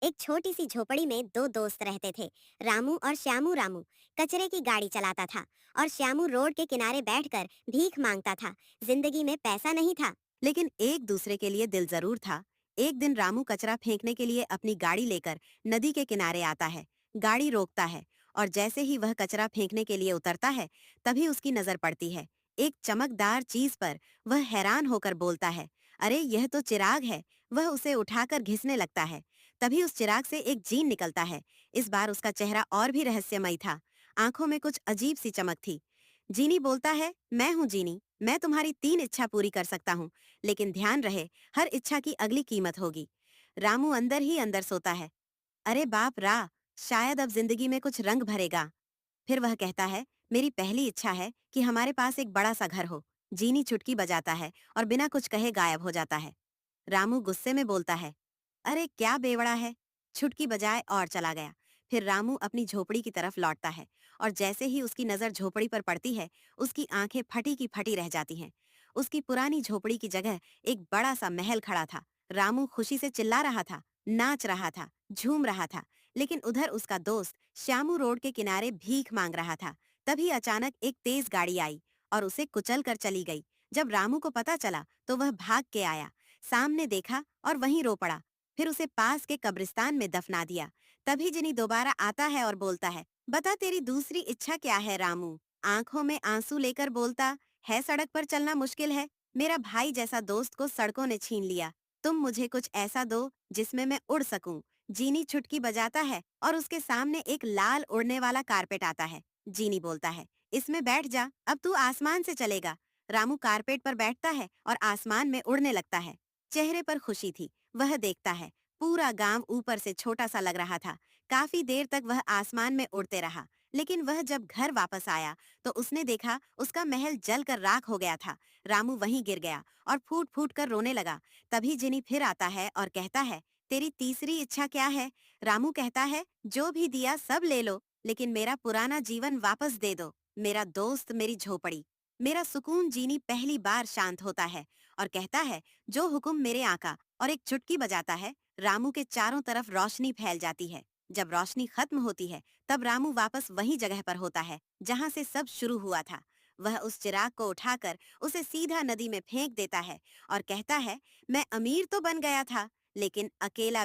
एक छोटी सी झोपड़ी में दो दोस्त रहते थे। रामू और श्यामू। रामू कचरे की गाड़ी चलाता था और श्यामू रोड के किनारे बैठकर भीख मांगता था। जिंदगी में पैसा नहीं था, लेकिन एक दूसरे के लिए दिल जरूर था। एक दिन रामू कचरा फेंकने के लिए अपनी गाड़ी लेकर नदी के किनारे आता है। गाड़ी रोकता है और जैसे ही वह कचरा फेंकने के लिए उतरता है, तभी उसकी नजर पड़ती है एक चमकदार चीज पर। वह हैरान होकर बोलता है, अरे यह तो चिराग है। वह उसे उठाकर घिसने लगता है। तभी उस चिराग से एक जीन निकलता है। इस बार उसका चेहरा और भी रहस्यमयी था। आंखों में कुछ अजीब सी चमक थी। जीनी बोलता है, मैं हूँ जीनी, मैं तुम्हारी 3 इच्छा पूरी कर सकता हूँ, लेकिन ध्यान रहे, हर इच्छा की अगली कीमत होगी। रामू अंदर ही अंदर सोता है, अरे बाप रा, शायद अब जिंदगी में कुछ रंग भरेगा। फिर वह कहता है, मेरी पहली इच्छा है कि हमारे पास एक बड़ा सा घर हो। जीनी चुटकी बजाता है और बिना कुछ कहे गायब हो जाता है। रामू गुस्से में बोलता है, अरे क्या बेवड़ा है, छुटकी बजाए और चला गया। फिर रामू अपनी झोपड़ी की तरफ लौटता है और जैसे ही उसकी नजर झोपड़ी पर पड़ती है, उसकी आंखें फटी की फटी रह जाती हैं। उसकी पुरानी झोपड़ी की जगह एक बड़ा सा महल खड़ा था। रामू खुशी से चिल्ला रहा था, नाच रहा था, झूम रहा था, लेकिन उधर उसका दोस्त श्यामू रोड के किनारे भीख मांग रहा था। तभी अचानक एक तेज गाड़ी आई और उसे कुचल कर चली गई। जब रामू को पता चला तो वह भाग के आया, सामने देखा और वहीं रो पड़ा। फिर उसे पास के कब्रिस्तान में दफना दिया। तभी जिनी दोबारा आता है और बोलता है, बता तेरी दूसरी इच्छा क्या है रामू। आंखों में आंसू लेकर बोलता है, सड़क पर चलना मुश्किल है, मेरा भाई जैसा दोस्त को सड़कों ने छीन लिया। तुम मुझे कुछ ऐसा दो जिसमें मैं उड़ सकूं। जीनी छुटकी बजाता है और उसके सामने एक लाल उड़ने वाला कारपेट आता है। जीनी बोलता है, इसमें बैठ जा, अब तू आसमान से चलेगा। रामू कारपेट पर बैठता है और आसमान में उड़ने लगता है। चेहरे पर खुशी थी। वह देखता है, पूरा गांव ऊपर से छोटा सा लग रहा था। काफी देर तक वह आसमान में उड़ते रहा, लेकिन वह जब घर वापस आया तो उसने देखा उसका महल जलकर राख हो गया था। रामू वहीं गिर गया और फूट फूट कर रोने लगा। तभी जिनी फिर आता है और कहता है, तेरी तीसरी इच्छा क्या है। रामू कहता है, जो भी दिया सब ले लो, लेकिन मेरा पुराना जीवन वापस दे दो, मेरा दोस्त, मेरी झोपड़ी, मेरा सुकून। जीनी पहली बार शांत होता है और कहता है, जो हुक्म मेरे आका। और एक चुटकी बजाता है। रामू के चारों तरफ रोशनी फैल जाती है। जब रोशनी खत्म होती है, तब रामू वापस वही जगह पर होता है जहाँ से सब शुरू हुआ था। वह उस चिराग को उठाकर उसे सीधा नदी में फेंक देता है और कहता है, मैं अमीर तो बन गया था, लेकिन अकेला